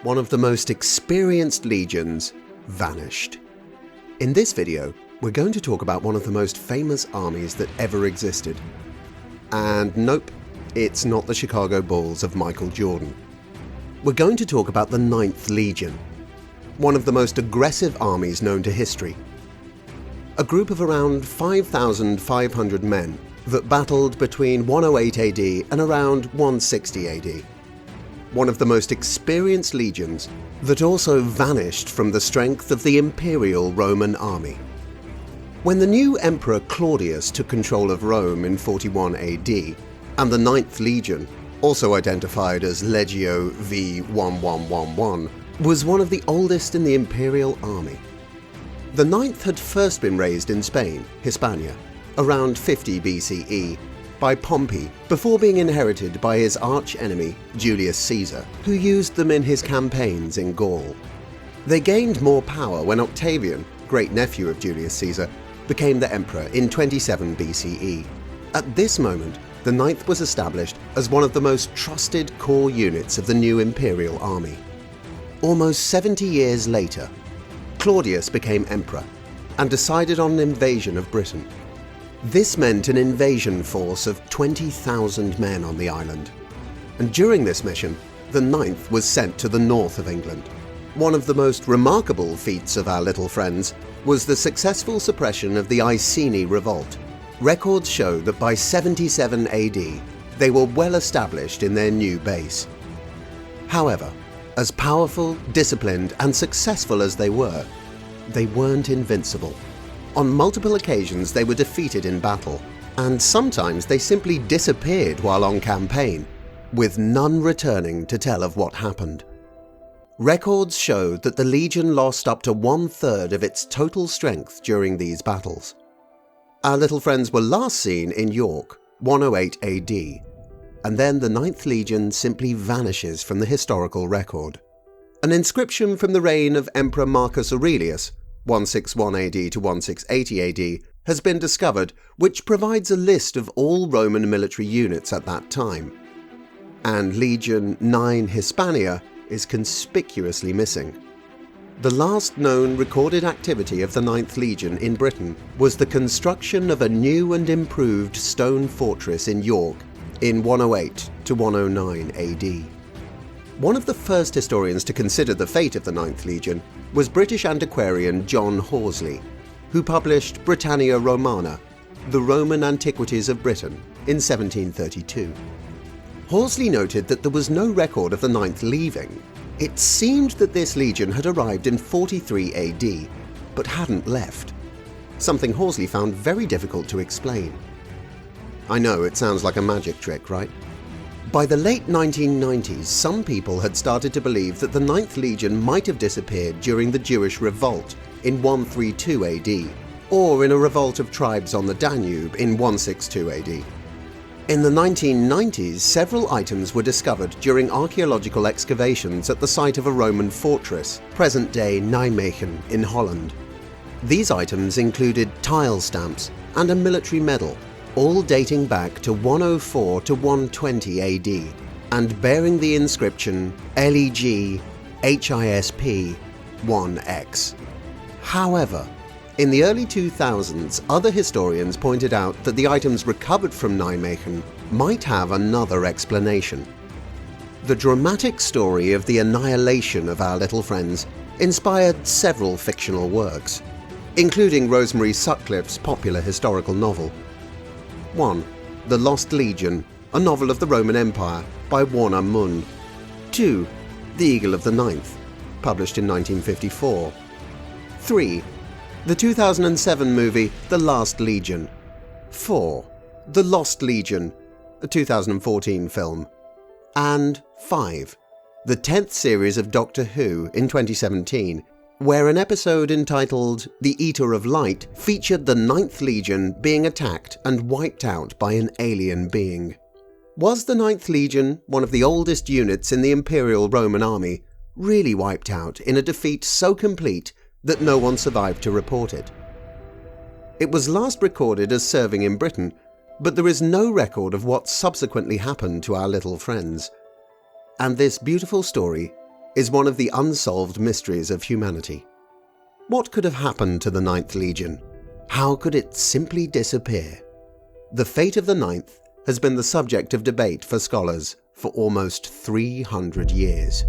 one of the most experienced legions vanished. In this video, we're going to talk about one of the most famous armies that ever existed. And nope, it's not the Chicago Bulls of Michael Jordan. We're going to talk about the 9th Legion, one of the most aggressive armies known to history. A group of around 5,500 men that battled between 108 AD and around 160 AD. One of the most experienced legions that also vanished from the strength of the Imperial Roman Army. When the new Emperor Claudius took control of Rome in 41 AD, and the 9th Legion, also identified as Legio V1111, was one of the oldest in the Imperial Army. The 9th had first been raised in Spain, Hispania, around 50 BCE, by Pompey, before being inherited by his arch-enemy Julius Caesar, who used them in his campaigns in Gaul. They gained more power when Octavian, great-nephew of Julius Caesar, became the emperor in 27 BCE. At this moment, the 9th was established as one of the most trusted core units of the new Imperial Army. Almost 70 years later, Claudius became emperor and decided on an invasion of Britain. This meant an invasion force of 20,000 men on the island. And during this mission, the 9th was sent to the north of England. One of the most remarkable feats of our little friends was the successful suppression of the Iceni revolt. Records show that by 77 AD, they were well established in their new base. However, as powerful, disciplined, and successful as they weren't invincible. On multiple occasions they were defeated in battle, and sometimes they simply disappeared while on campaign, with none returning to tell of what happened. Records show that the Legion lost up to 1/3 of its total strength during these battles. Our little friends were last seen in York, 108 AD, and then the 9th Legion simply vanishes from the historical record. An inscription from the reign of Emperor Marcus Aurelius, 161 AD to 1680 AD, has been discovered, which provides a list of all Roman military units at that time. And Legion 9 Hispania is conspicuously missing. The last known recorded activity of the 9th Legion in Britain was the construction of a new and improved stone fortress in York in 108 to 109 AD. One of the first historians to consider the fate of the 9th Legion was British antiquarian John Horsley, who published Britannia Romana, the Roman Antiquities of Britain, in 1732. Horsley noted that there was no record of the 9th leaving. It seemed that this legion had arrived in 43 AD, but hadn't left, something Horsley found very difficult to explain. I know, it sounds like a magic trick, right? By the late 1990s, some people had started to believe that the 9th Legion might have disappeared during the Jewish revolt in 132 AD, or in a revolt of tribes on the Danube in 162 AD. In the 1990s, several items were discovered during archaeological excavations at the site of a Roman fortress, present-day Nijmegen in Holland. These items included tile stamps and a military medal, all dating back to 104 to 120 AD, and bearing the inscription LEG HISP 1X. However, in the early 2000s, other historians pointed out that the items recovered from Nijmegen might have another explanation. The dramatic story of the annihilation of our little friends inspired several fictional works, including Rosemary Sutcliffe's popular historical novel. 1. The Lost Legion, a novel of the Roman Empire by Warner Munn. 2. The Eagle of the Ninth, published in 1954. 3. The 2007 movie The Last Legion. 4. The Lost Legion, a 2014 film. And 5. The 10th series of Doctor Who in 2017, where an episode entitled The Eater of Light featured the 9th Legion being attacked and wiped out by an alien being. Was the 9th Legion, one of the oldest units in the Imperial Roman Army, really wiped out in a defeat so complete that no one survived to report it? It was last recorded as serving in Britain, but there is no record of what subsequently happened to our little friends. And this beautiful story is one of the unsolved mysteries of humanity. What could have happened to the 9th Legion? How could it simply disappear? The fate of the 9th has been the subject of debate for scholars for almost 300 years.